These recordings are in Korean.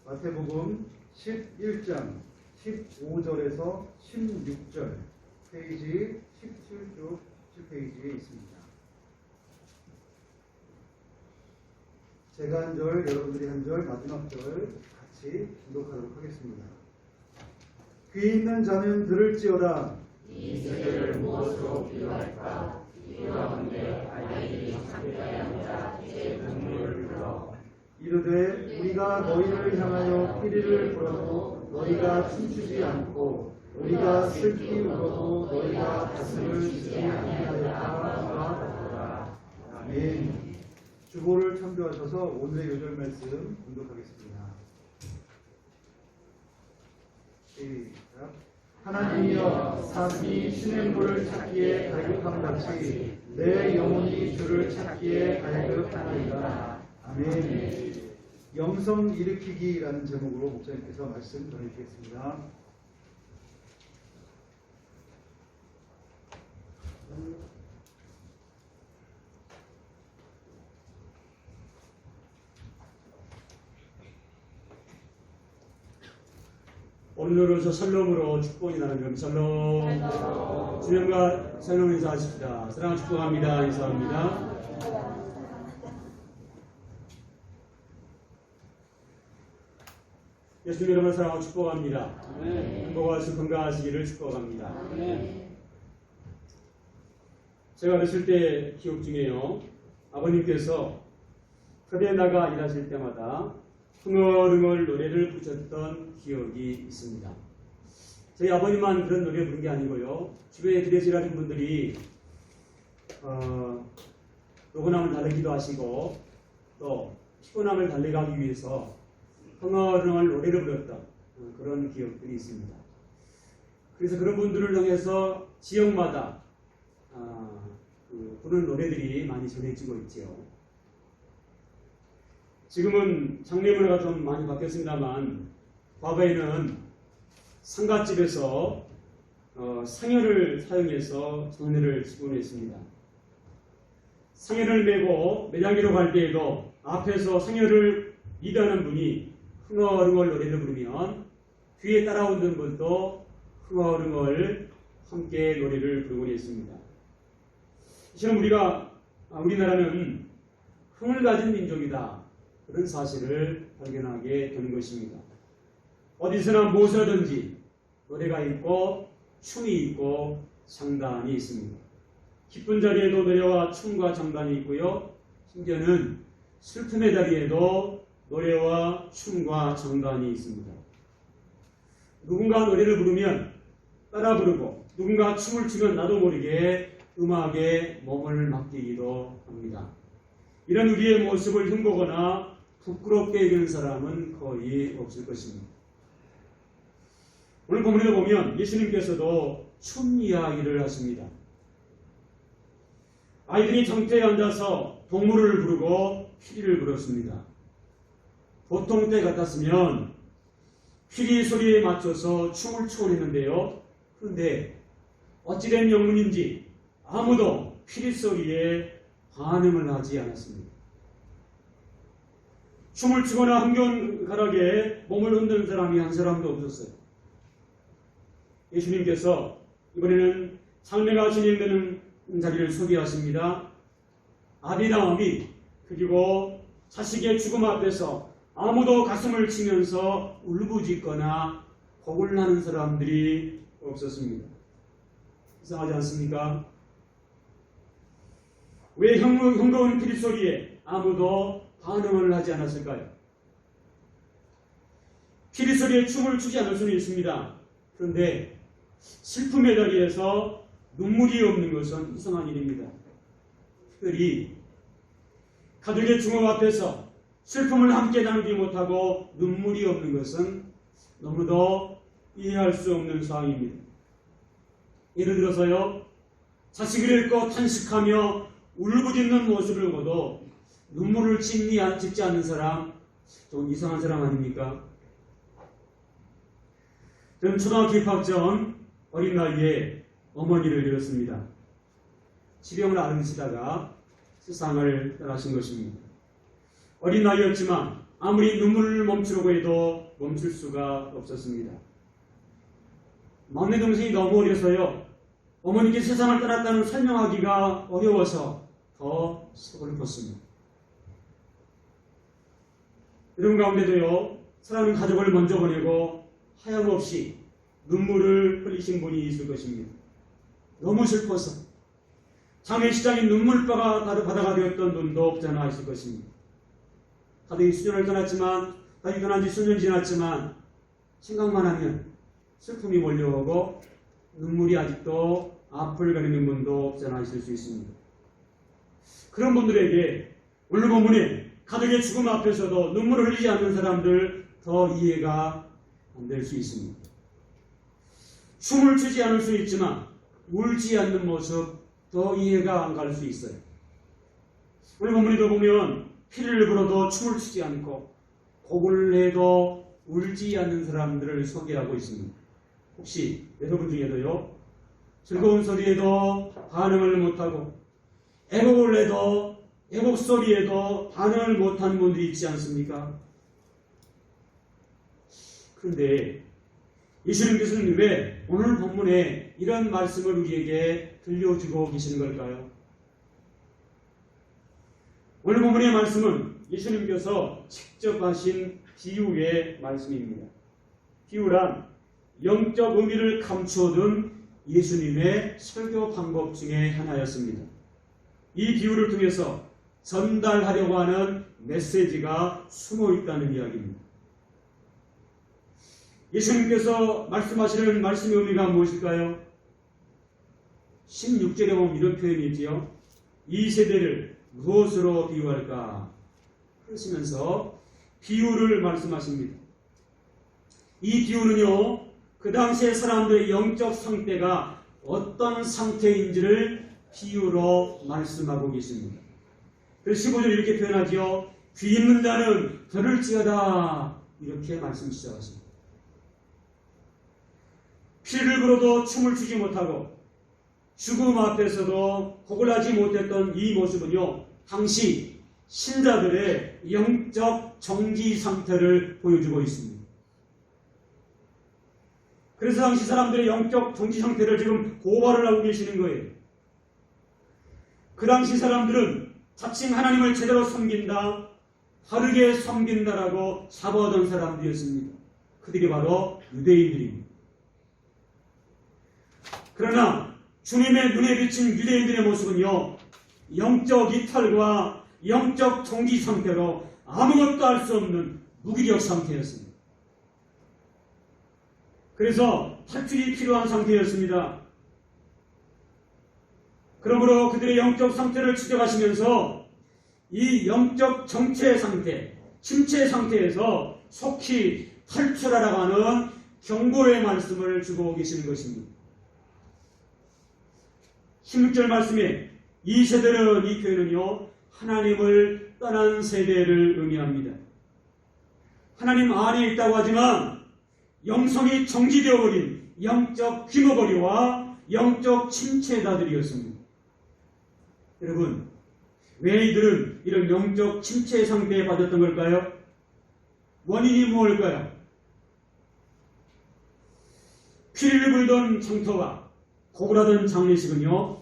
마태복음 11장 15절에서 16절 페이지 17쪽 7페이지에 있습니다. 제가 한 절, 여러분들이 한 절, 마지막 절 같이 교독하도록 하겠습니다. 귀 있는 자는 들을지어다. 이 세대를 무엇으로 비유할까? 비유하건대 아이들이 창가에 앉아 이제 눈물을 흘러 이르되 우리가 너희를 향하여 피리를 불어도 너희가 춤추지 않고 우리가 슬피 울어도 너희가 가슴을 치지 아니하였다. 아멘. 주보를 참조하셔서 오늘의 요절 말씀 공독하겠습니다. 시작. 하나님이여 사슴이 시냇물을 찾기에 갈급함 같이 내 영혼이 주를 찾기에 갈급하나이다. 아멘. 영성 일으키기라는 제목으로 목사님께서 말씀 전해주시겠습니다. 오늘로서 샬롬으로 축복이 나는 점 샬롬. 주님과 샬롬 인사하십시다. 사랑 축복합니다. 인사합니다. 예수님 여러분을 사랑하고 축복합니다. 행복하시고 건강하시기를 축복합니다. 제가 어렸을 때 기억 중에요. 아버님께서 흡에 나가 일하실 때마다 흥얼흥얼 노래를 부르셨던 기억이 있습니다. 저희 아버님만 그런 노래 부른 게 아니고요. 주변에 길에서 일하는 분들이 노곤함을 달래기도 하시고 또 피곤함을 달래가기 위해서 흥얼흥얼 노래를 불렀던 그런 기억들이 있습니다. 그래서 그런 분들을 통해서 지역마다 부르는 노래들이 많이 전해지고 있죠. 지금은 장례 문화가 좀 많이 바뀌었습니다만 과거에는 상갓집에서 상여를 사용해서 장례를 시군했습니다. 상여를 메고 매장기로 갈 때에도 앞에서 상여를 리드하는 분이 흥얼흥얼 노래를 부르면 뒤에 따라오는 분도 흥얼흥얼 함께 노래를 부르고 있습니다. 이처럼 우리나라는 흥을 가진 민족이다. 그런 사실을 발견하게 되는 것입니다. 어디서나 무엇이든지 노래가 있고 춤이 있고 장단이 있습니다. 기쁜 자리에도 노래와 춤과 장단이 있고요. 심지어는 슬픔의 자리에도 노래와 춤과 장단이 있습니다. 누군가 노래를 부르면 따라 부르고 누군가 춤을 추면 나도 모르게 음악에 몸을 맡기기도 합니다. 이런 우리의 모습을 흉보거나 부끄럽게 여기는 사람은 거의 없을 것입니다. 오늘 본문에 보면 예수님께서도 춤 이야기를 하십니다. 아이들이 장터에 앉아서 동물을 부르고 피리를 불었습니다. 보통 때 같았으면 피리 소리에 맞춰서 춤을 추곤 했는데요. 그런데 어찌된 영문인지 아무도 피리 소리에 반응을 하지 않았습니다. 춤을 추거나 흥겨운가락에 몸을 흔드는 사람이 한 사람도 없었어요. 예수님께서 이번에는 장례가 진행되는 자리를 소개하십니다. 아비나 어미 그리고 자식의 죽음 앞에서 아무도 가슴을 치면서 울부짖거나 곡을 나는 사람들이 없었습니다. 이상하지 않습니까? 왜 흥거운 피리 소리에 아무도 반응을 하지 않았을까요? 피리 소리에 춤을 추지 않을 수는 있습니다. 그런데 슬픔의 자리에서 눈물이 없는 것은 이상한 일입니다. 특별히 가족의 죽음 앞에서 슬픔을 함께 나누지 못하고 눈물이 없는 것은 너무도 이해할 수 없는 사항입니다. 예를 들어서요, 자식을 잃고 탄식하며 울부짖는 모습을 보고도 눈물을 짓지 않는 사람, 좀 이상한 사람 아닙니까? 저는 초등학교 입학 전 어린 나이에 어머니를 잃었습니다. 지병을 앓으시다가 세상을 떠나신 것입니다. 어린 나이였지만 아무리 눈물을 멈추려고 해도 멈출 수가 없었습니다. 막내 동생이 너무 어려서요. 어머니께 세상을 떠났다는 설명하기가 어려워서 더 서글펐습니다. 이런 가운데도요, 사랑하는 가족을 먼저 보내고 하염없이 눈물을 흘리신 분이 있을 것입니다. 너무 슬퍼서 장례식장이 눈물바가 바다가 되었던 분도 없잖아 있을 것입니다. 가족이 수년을 떠났지만, 가족이 떠난 지 수년 지났지만 생각만 하면 슬픔이 몰려오고 눈물이 아직도 앞을 가리는 분도 없잖아 있을 수 있습니다. 그런 분들에게 오늘 본문에 가족의 죽음 앞에서도 눈물을 흘리지 않는 사람들 더 이해가 안 될 수 있습니다. 춤을 추지 않을 수 있지만 울지 않는 모습 더 이해가 안 갈 수 있어요. 오늘 본문에도 보면 피를 불어도 춤을 추지 않고 곡을 내도 울지 않는 사람들을 소개하고 있습니다. 혹시 여러분 중에도요, 즐거운 소리에도 반응을 못하고 애곡을 내도 애곡 소리에도 반응을 못하는 분들이 있지 않습니까? 그런데 예수님께서는 왜 오늘 본문에 이런 말씀을 우리에게 들려주고 계시는 걸까요? 오늘 본문의 말씀은 예수님께서 직접 하신 비유의 말씀입니다. 비유란 영적 의미를 감추어둔 예수님의 설교 방법 중에 하나였습니다. 이 비유를 통해서 전달하려고 하는 메시지가 숨어 있다는 이야기입니다. 예수님께서 말씀하시는 말씀의 의미가 무엇일까요? 16절에 보면 이런 표현이 있지요. 이 세대를 무엇으로 비유할까? 그러시면서 비유를 말씀하십니다. 이 비유는요, 그 당시의 사람들의 영적 상태가 어떤 상태인지를 비유로 말씀하고 계십니다. 그래서 15절 이렇게 표현하지요. 귀 있는 자는 들을지어다. 이렇게 말씀 시작하십니다. 피를 불어도 춤을 추지 못하고 죽음 앞에서도 곡을 하지 못했던 이 모습은요, 당시 신자들의 영적 정지 상태를 보여주고 있습니다. 그래서 당시 사람들의 영적 정지 상태를 지금 고발을 하고 계시는 거예요. 그 당시 사람들은 자칭 하나님을 제대로 섬긴다, 바르게 섬긴다라고 사보하던 사람들이었습니다. 그들이 바로 유대인들입니다. 그러나 주님의 눈에 비친 유대인들의 모습은요, 영적 이탈과 영적 정지 상태로 아무것도 할 수 없는 무기력 상태였습니다. 그래서 탈출이 필요한 상태였습니다. 그러므로 그들의 영적 상태를 추적하시면서 이 영적 정체 상태, 침체 상태에서 속히 탈출하라고 하는 경고의 말씀을 주고 계시는 것입니다. 16절 말씀에 이 세대는, 이 표현은요, 하나님을 떠난 세대를 의미합니다. 하나님 안에 있다고 하지만 영성이 정지되어 버린 영적 귀머거리와 영적 침체자들이었습니다. 여러분, 왜 이들은 이런 영적 침체 상태에 빠졌던 걸까요? 원인이 무엇일까요? 피를 불던 장터와 곡을 하던 장례식은요,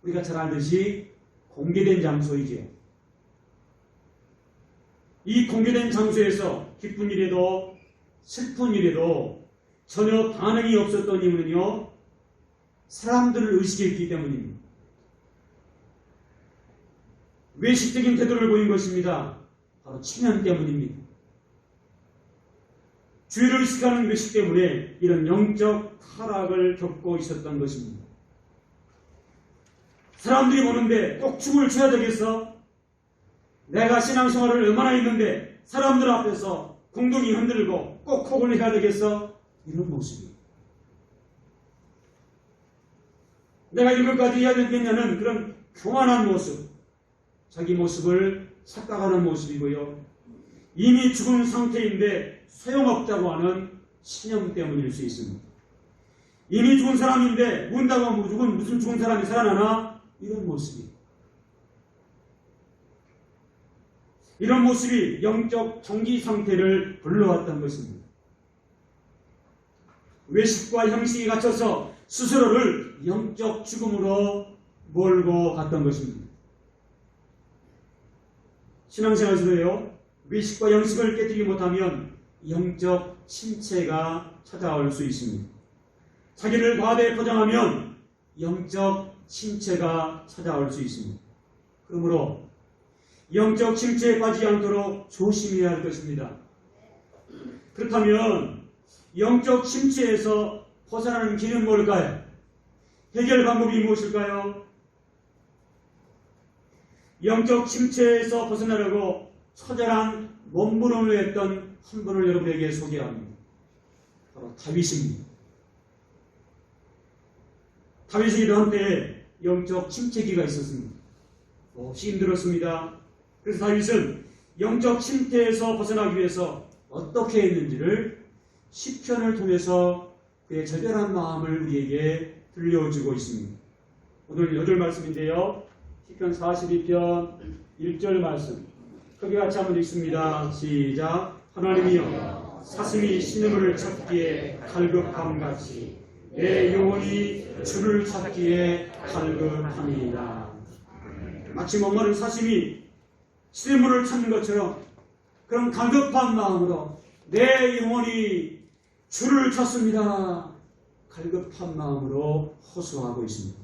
우리가 잘 알듯이 공개된 장소이지요. 이 공개된 장소에서 기쁜 일에도 슬픈 일에도 전혀 반응이 없었던 이유는요, 사람들을 의식했기 때문입니다. 외식적인 태도를 보인 것입니다. 바로 체면 때문입니다. 주의를 의식하는 외식 때문에 이런 영적 타락을 겪고 있었던 것입니다. 사람들이 보는데 꼭 춤을 춰야 되겠어? 내가 신앙생활을 얼마나 했는데 사람들 앞에서 공둥이 흔들고 꼭 곡을 해야 되겠어? 이런 모습이에요. 내가 이것까지 해야 되겠냐는 그런 교만한 모습, 자기 모습을 착각하는 모습이고요. 이미 죽은 상태인데 소용없다고 하는 신념 때문일 수 있습니다. 이미 죽은 사람인데 문다고 무슨 죽은 사람이 살아나나? 이런 모습이에요. 이런 모습이 영적 정지 상태를 불러왔던 것입니다. 외식과 형식이 갇혀서 스스로를 영적 죽음으로 몰고 갔던 것입니다. 신앙생활에서도요, 외식과 형식을 깨뜨리지 못하면 영적 침체가 찾아올 수 있습니다. 자기를 과대에 포장하면 영적 침체가 찾아올 수 있습니다. 그러므로 영적 침체에 빠지지 않도록 조심해야 할 것입니다. 그렇다면 영적 침체에서 벗어나는 길은 뭘까요? 해결 방법이 무엇일까요? 영적 침체에서 벗어나려고 처절한 몸부림을 했던 한 분을 여러분에게 소개합니다. 바로 다윗입니다. 다윗에게도 한때 영적 침체기가 있었습니다. 몹시 힘들었습니다. 그래서 다윗은 영적 침체에서 벗어나기 위해서 어떻게 했는지를 시편을 통해서 그의 절절한 마음을 우리에게 들려주고 있습니다. 오늘 8절 말씀인데요. 시편 42편 1절 말씀. 크게 같이 한번 읽습니다. 시작. 하나님이여, 사슴이 신음을 찾기에 갈급함같이 내 영혼이 주를 찾기에 갈급합니다. 마치 목마른 사슴이 신음을 찾는 것처럼 그런 갈급한 마음으로 내 영혼이 주를 찾습니다. 갈급한 마음으로 호소하고 있습니다.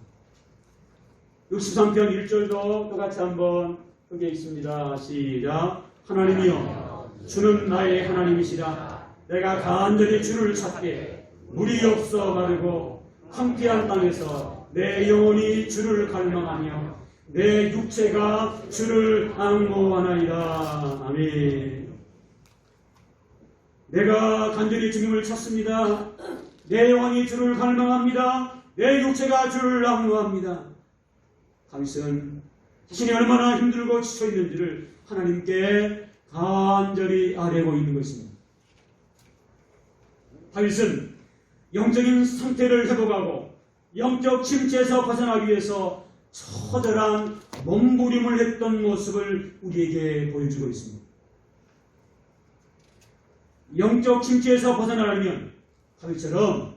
63편 1절도 똑같이 한번 크게 있습니다. 시작. 하나님이여, 주는 나의 하나님이시라. 내가 간절히 주를 찾게 물이 없어 마르고 황폐한 땅에서 내 영혼이 주를 갈망하며 내 육체가 주를 앙모하나이다. 아멘. 내가 간절히 주님을 찾습니다. 내 영혼이 주를 갈망합니다. 내 육체가 주를 앙모합니다. 다윗은 자신이 얼마나 힘들고 지쳐 있는지를 하나님께 간절히 아뢰고 있는 것입니다. 다윗은 영적인 상태를 회복하고 영적 침체에서 벗어나기 위해서 처절한 몸부림을 했던 모습을 우리에게 보여주고 있습니다. 영적 침체에서 벗어나려면 다윗처럼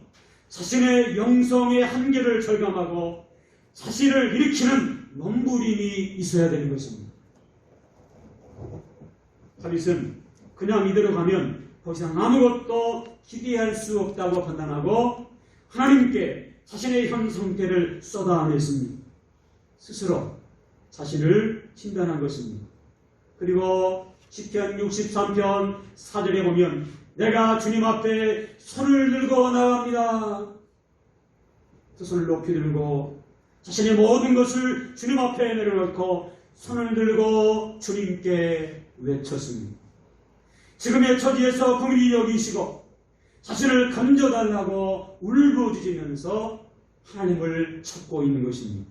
자신의 영성의 한계를 절감하고 자신을 일으키는 몸부림이 있어야 되는 것입니다. 다윗은 그냥 이대로 가면 더 이상 아무것도 기대할 수 없다고 판단하고 하나님께 자신의 현 상태를 쏟아냈습니다. 스스로 자신을 진단한 것입니다. 그리고 시편 63편 4절에 보면 내가 주님 앞에 손을 들고 나갑니다. 두 손을 높이 들고 자신의 모든 것을 주님 앞에 내려놓고 손을 들고 주님께 외쳤습니다. 지금의 처지에서 긍휼히 여기시고 자신을 건져달라고 울부짖으면서 하나님을 찾고 있는 것입니다.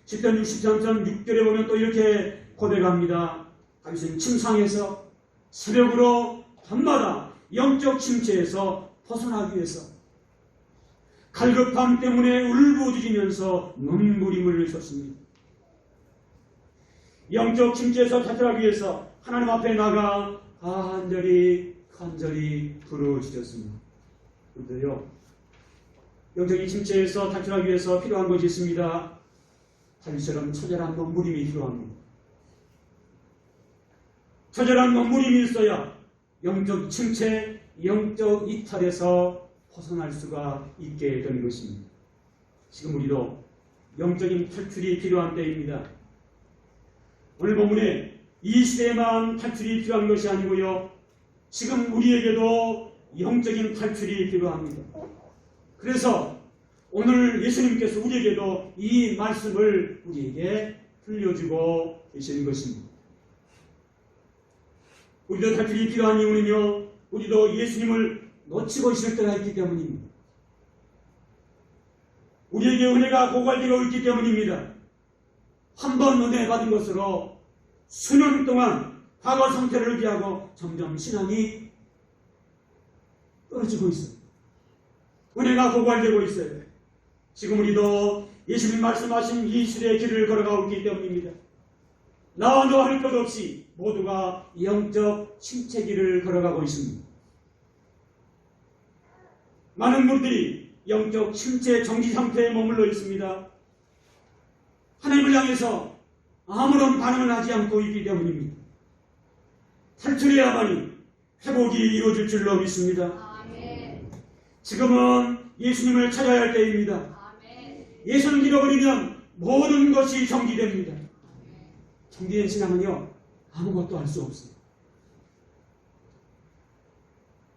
시편 63편 6절에 보면 또 이렇게 고백합니다. 다윗은 침상에서 새벽으로 밤마다 영적 침체에서 벗어나기 위해서 갈급함 때문에 울부짖으면서 눈부림을 쳤습니다. 영적 침체에서 탈출하기 위해서 하나님 앞에 나가 간절히 부르짖었습니다. 그런데요, 영적인 침체에서 탈출하기 위해서 필요한 것이 있습니다. 다윗처럼 처절한 눈부림이 필요합니다. 처절한 눈부림이 있어야 영적 침체, 영적 이탈에서 벗어날 수가 있게 되는 것입니다. 지금 우리도 영적인 탈출이 필요한 때입니다. 오늘 본문에 이 시대에만 탈출이 필요한 것이 아니고요, 지금 우리에게도 영적인 탈출이 필요합니다. 그래서 오늘 예수님께서 우리에게도 이 말씀을 우리에게 들려주고 계시는 것입니다. 우리도 탈출이 필요한 이유는요, 우리도 예수님을 놓치고 있을 때가 있기 때문입니다. 우리에게 은혜가 고갈되고 있기 때문입니다. 한 번 은혜 받은 것으로 수년 동안 과거 상태를 유지하고 점점 신앙이 떨어지고 있어요. 은혜가 고갈되고 있어요. 지금 우리도 예수님 말씀하신 이 시대의 길을 걸어가고 있기 때문입니다. 나와 너 할 것 없이 모두가 영적 침체기를 걸어가고 있습니다. 많은 분들이 영적 침체 정지 상태에 머물러 있습니다. 하나님을 향해서 아무런 반응을 하지 않고 있기 때문입니다. 탈출해야만이 회복이 이루어질 줄로 믿습니다. 지금은 예수님을 찾아야 할 때입니다. 예수를 잃어버리면 모든 것이 정지됩니다. 정지된 신앙은요, 아무것도 할 수 없습니다.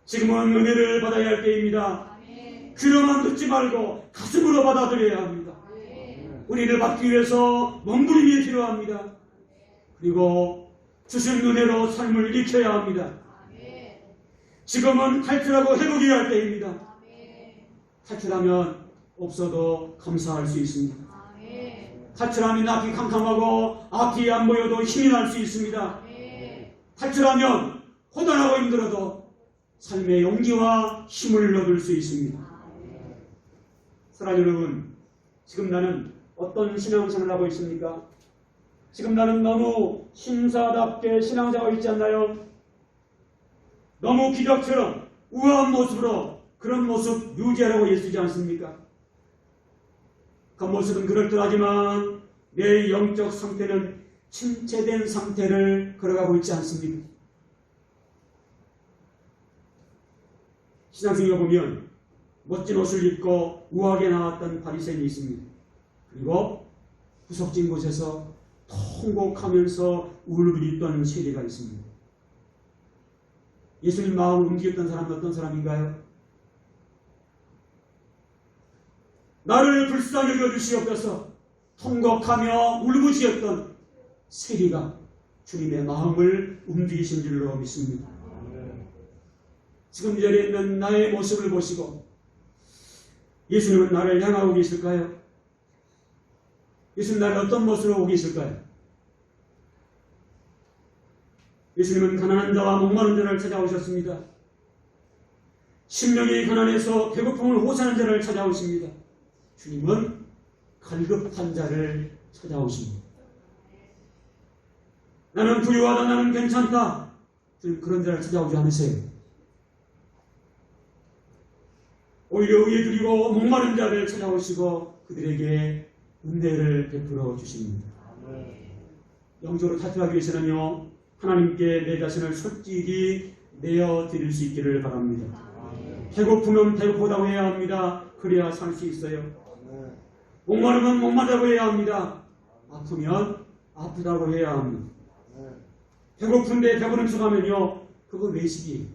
지금은 은혜를 받아야 할 때입니다. 귀로만 듣지 말고 가슴으로 받아들여야 합니다. 우리를 받기 위해서 몸부림이 필요합니다. 그리고 주신 은혜로 삶을 익혀야 합니다. 지금은 탈출하고 회복해야 할 때입니다. 탈출하면 없어도 감사할 수 있습니다. 탈출하면 앞이 캄캄하고 앞이 안 보여도 힘이 날 수 있습니다. 탈출하면 고단하고 힘들어도 삶의 용기와 힘을 얻을 수 있습니다. 사랑하는 여러분, 지금 나는 어떤 신앙생활을 하고 있습니까? 지금 나는 너무 신사답게 신앙생활하고 있지 않나요? 너무 기적처럼 우아한 모습으로 그런 모습 유지하라고 애쓰지 않습니까? 겉모습은 그럴듯하지만 내 영적 상태는 침체된 상태를 걸어가고 있지 않습니까? 신앙생활 보면 멋진 옷을 입고 우아하게 나왔던 바리새인이 있습니다. 그리고 구석진 곳에서 통곡하면서 울부짖던 세리가 있습니다. 예수님 마음을 움직였던 사람은 어떤 사람인가요? 나를 불쌍히 여겨주시옵소서 통곡하며 울부짖었던 세리가 주님의 마음을 움직이신 줄로 믿습니다. 지금 이 자리에 있는 나의 모습을 보시고 예수님은 나를 향하고 계실까요? 예수님 나를 어떤 모습으로 보고 계실까요? 예수님은 가난한 자와 목마른 자를 찾아오셨습니다. 심령이 가난해서 배고픔을 호소하는 자를 찾아오십니다. 주님은 갈급한 자를 찾아오십니다. 나는 부유하다, 나는 괜찮다. 주님 그런 자를 찾아오지 않으세요. 오히려 의에 드리고 목마른 자를 찾아오시고 그들에게 은혜를 베풀어 주십니다. 영적으로 탈출하기 위해서는요, 하나님께 내 자신을 솔직히 내어 드릴 수 있기를 바랍니다. 배고프면 배고프다고 해야 합니다. 그래야 살 수 있어요. 목마르면 목마르다고 해야 합니다. 아프면 아프다고 해야 합니다. 배고픈데 배부른 척하면요, 그거 외식이에요.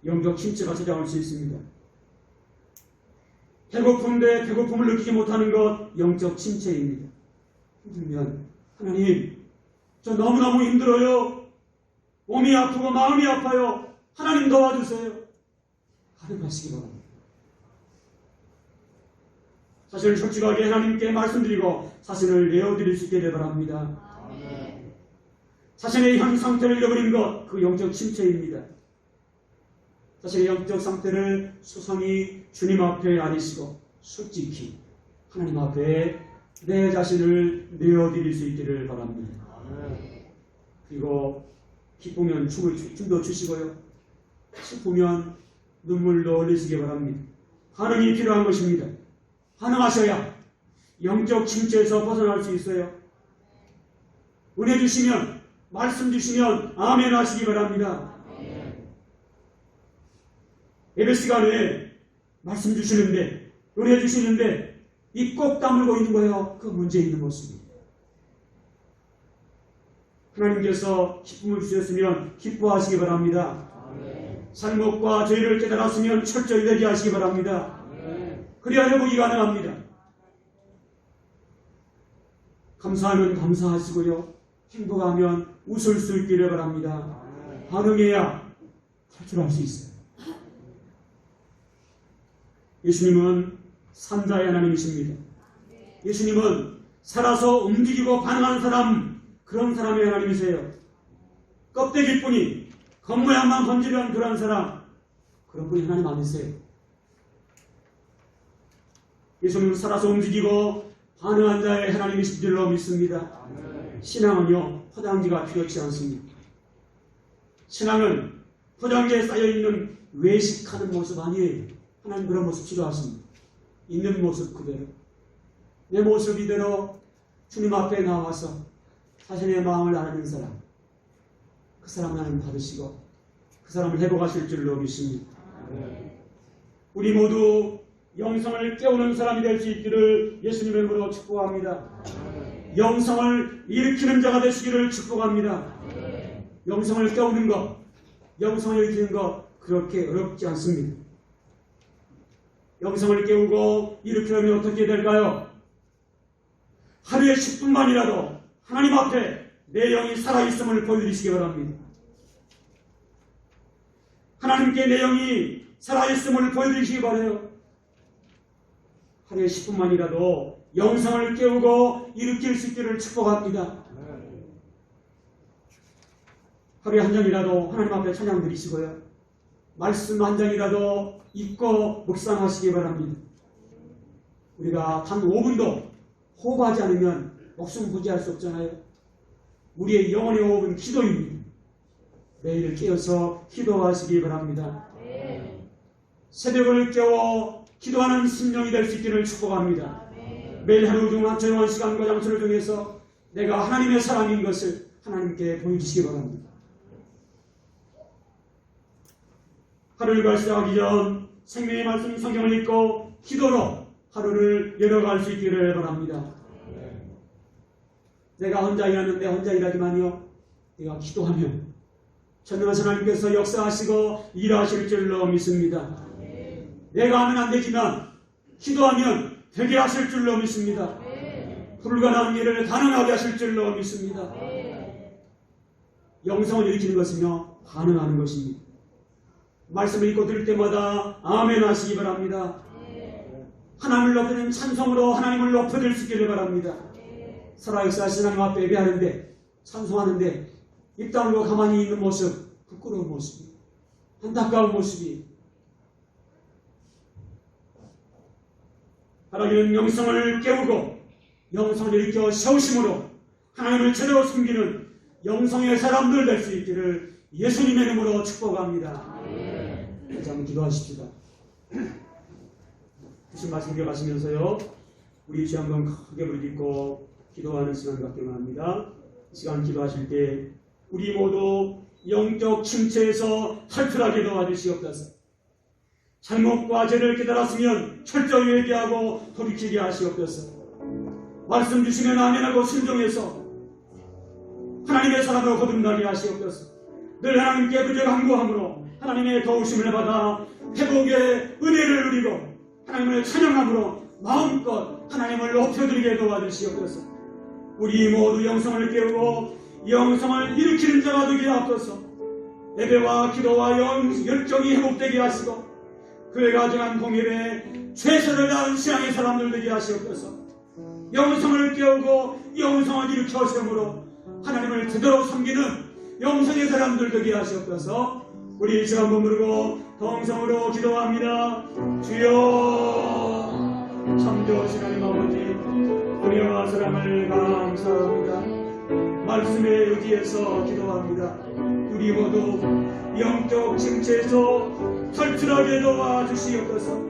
영적 침체가 찾아올 수 있습니다. 배고픈데 배고픔을 느끼지 못하는 것 영적 침체입니다. 힘들면 하나님, 저 너무너무 힘들어요. 몸이 아프고 마음이 아파요. 하나님 도와주세요. 가능하시기 바랍니다. 자신을 솔직하게 하나님께 말씀드리고 자신을 내어드릴 수 있게 바랍니다. 자신의 현 상태를 잃어버린 것, 그 영적 침체입니다. 자신의 영적 상태를 소상히 주님 앞에 아리시고 솔직히 하나님 앞에 내 자신을 내어드릴 수 있기를 바랍니다. 그리고 기쁘면 춤도 추시고요, 슬프면 눈물도 흘리시기 바랍니다. 반응이 필요한 것입니다. 반응하셔야 영적 침체에서 벗어날 수 있어요. 은혜 주시면, 말씀 주시면 아멘 하시기 바랍니다. 예배 시간에 말씀 주시는데, 은혜 주시는데 입 꼭 다물고 있는 거예요. 그 문제 있는 모습입니다. 하나님께서 기쁨을 주셨으면 기뻐하시기 바랍니다. 잘못과 죄를 깨달았으면 철저히 회개하시기 바랍니다. 그래야 회복이 가능합니다. 감사하면 감사하시고요, 행복하면 웃을 수 있기를 바랍니다. 반응해야 탈출할 수 있어요. 예수님은 산자의 하나님이십니다. 예수님은 살아서 움직이고 반응하는 사람, 그런 사람의 하나님이세요. 껍데기일 뿐이 겉모양만 건지려는 그런 사람, 그런 분이 하나님 아니세요. 예수님은 살아서 움직이고 반응한 자의 하나님이신 줄로 믿습니다. 신앙은요, 포장지가 필요치 않습니다. 신앙은 포장지에 쌓여있는 외식하는 모습 아니에요. 하나님 그런 모습 필요하십니다. 있는 모습 그대로, 내 모습 이대로 주님 앞에 나와서 자신의 마음을 아는 사람, 그 사람 하나님 받으시고 그 사람을 회복하실 줄로 믿습니다. 우리 모두 영성을 깨우는 사람이 될 수 있기를 예수님의 이름으로 축복합니다. 영성을 일으키는 자가 되시기를 축복합니다. 영성을 깨우는 것, 영성을 일으키는 것 그렇게 어렵지 않습니다. 영성을 깨우고 일으키려면 어떻게 될까요? 하루에 10분만이라도 하나님 앞에 내 영이 살아있음을 보여드리시기 바랍니다. 하나님께 내 영이 살아있음을 보여드리시기 바라요. 하루에 10분만이라도 영성을 깨우고 일으킬 수 있기를 축복합니다. 하루에 한 장이라도 하나님 앞에 찬양 드리시고요. 말씀 한 장이라도 읽고 묵상하시기 바랍니다. 우리가 단 5분도 호흡하지 않으면 목숨 부지할 수 없잖아요. 우리의 영혼의 호흡은 기도입니다. 매일 깨어서 기도하시기 바랍니다. 새벽을 깨워 기도하는 심령이 될 수 있기를 축복합니다. 매일 하루 중 조용한 시간과 장소를 정해서 내가 하나님의 사람인 것을 하나님께 보여주시기 바랍니다. 하루를 시작하기 전 생명의 말씀 성경을 읽고 기도로 하루를 열어갈 수 있기를 바랍니다. 내가 혼자 일하는데 혼자 일하지만요, 내가 기도하면 전능하신 하나님께서 역사하시고 일하실 줄로 믿습니다. 내가 하면 안 되지만 기도하면 되게 하실 줄로 믿습니다. 불가능한 일을 가능하게 하실 줄로 믿습니다. 영성을 일으키는 것은요, 반응하는 것입니다. 말씀을 읽고 들을 때마다 아멘 하시기 바랍니다. 하나님을 높이는 찬송으로 하나님을 높여드릴 수 있기를 바랍니다. 살아역사하신 하나님 앞에 예배하는데, 찬송하는데 입 다물고 가만히 있는 모습, 부끄러운 모습이, 안타까운 모습이, 하나님은 영성을 깨우고 영성을 일으켜 세우심으로 하나님을 제대로 숨기는 영성의 사람들 될 수 있기를 예수님의 이름으로 축복합니다. 다시 한번 기도하십시다. 무슨 말씀 기억하시면서요, 우리 주 한번 크게 부르짖고 기도하는 시간 갖기만 합니다. 이 시간 기도하실 때 우리 모두 영적 침체에서 탈출하게 도와주시옵소서. 잘못과 죄를 깨달았으면 철저히 회개하고 돌이키게 하시옵소서. 말씀 주시면 아멘하고 순종해서 하나님의 사람으로 거듭나게 하시옵소서. 늘 하나님께 그저 간구함으로 하나님의 도우심을 받아 회복의 은혜를 누리고 하나님을 찬양함으로 마음껏 하나님을 높여드리게 도와주시옵소서. 우리 모두 영성을 깨우고 영성을 일으키는 자가 되게 하옵소서. 예배와 기도와 열정이 회복되게 하시고 그에 가정한 공예에 최선을 다한 신앙의 사람들 되게 하시옵소서. 영성을 깨우고 영성을 일으켜 세움으로 하나님을 제대로 섬기는 영성의 사람들 되게 하시옵소서. 우리 이제 한번 부르고 동성으로 기도합니다. 주여, 참 좋으신 하나님 아버지, 은혜와 사랑을 감사합니다. 말씀에 의지해서 기도합니다. 우리 모두 영적 침체에서 탈출하게 도와주시옵소서.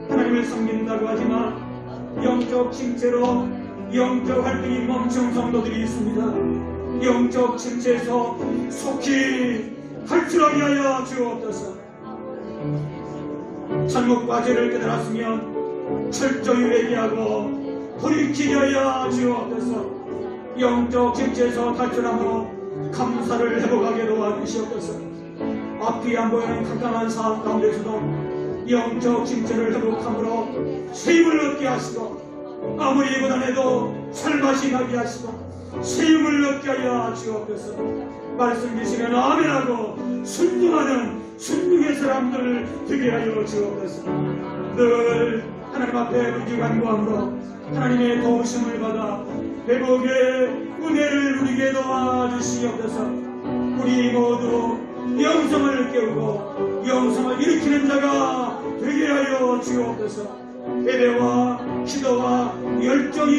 하나님을 섬긴다고 하지만 영적 침체로 영적 활동이 멈춘 성도들이 있습니다. 영적 침체에서 속히 탈출하게 하여 주옵소서. 잘못과 죄를 깨달았으면 철저히 회개하고 돌이키게 하여 주옵소서. 영적 침체에서 탈출함으로 감사를 회복하게 도와주시옵소서. 앞이 안 보이는 깜깜한 상황 가운데서도 영적 침체를 회복함으로 세임을 얻게 하시고 아무리 고단해도 살맛이 나게 하시고 세임을 얻게 하여 주옵소서. 말씀 주시면 아멘하고 순종하는 순종의 사람들 되게 하여 주옵소서. 늘 하나님 앞에 의지 간구함으로 하나님의 도우심을 받아 회복의 은혜를 누리게 도와주시옵소서. 우리 모두 영성을 깨우고 영성을 일으키는 자가 되게 하여 주옵소서. 예배와 기도와 열정이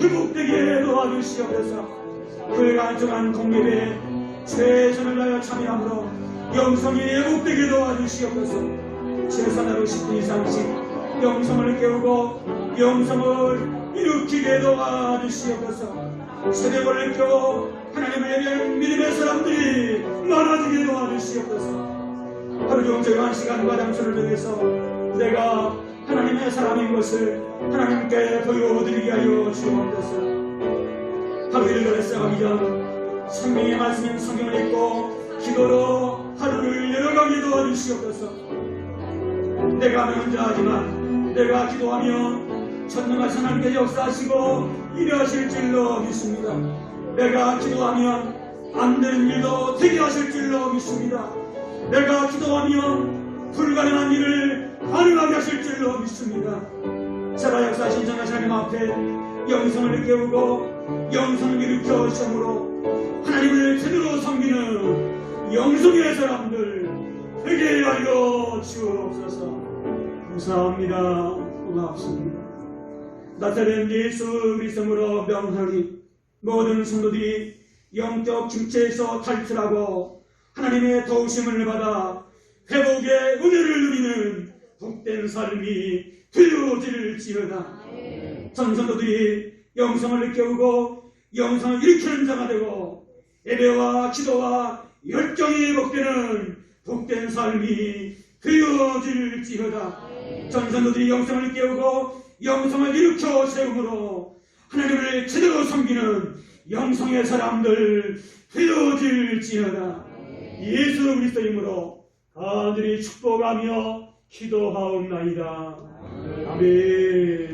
회복되게 도와주시옵소서. 불간절한 공예배에 최선을 다하여 참여함으로 영성이 회복되게 도와주시옵소서. 제사나로 10분 이상씩 영성을 깨우고 영성을 일으키게 도와주시옵소서. 새벽을 깨워 하나님을 예배하는 믿음의 사람들이 많아지게 도와주시옵소서. 하루 종 조용한 시간과 장소를 통해서 내가 하나님의 사람인 것을 하나님께 보여드리게 하여 주옵소서. 하루 일과를 시작하기 전 생명의 말씀인 성경을 읽고 기도로 하루를 열어가게 도와주시옵소서. 내가 명자하지만 내가 기도하면 전능하신 하나님께 역사하시고 일하실 줄로 믿습니다. 내가 기도하면 안 되는 일도 되게 하실 줄로 믿습니다. 내가 기도하면 불가능한 일을 가능하게 하실 줄로 믿습니다. 살아 역사하신 전능하신 하나님 앞에 영성을 깨우고 영성을 일으켜 시험으로 하나님을 제대로 섬기는 영성의 사람들 되게 하여 주옵소서. 감사합니다. 고맙습니다. 나사렛 예수 그리스도로 명하니 모든 성도들이 영적 침체에서 탈출하고 하나님의 도우심을 받아 회복의 은혜를 누리는 복된 삶이 되어질지어다. 전성도들이 영성을 깨우고 영성을 일으키는 자가 되고 예배와 기도와 열정이 회복되는 복된 삶이 되어질지어다. 전성도들이 영성을 깨우고 영성을 일으켜 세움으로 하나님을 제대로 섬기는 영성의 사람들 되어질지어다. 예수 그리스도 이름으로 간절히 축복하며 기도하옵나이다. 아멘.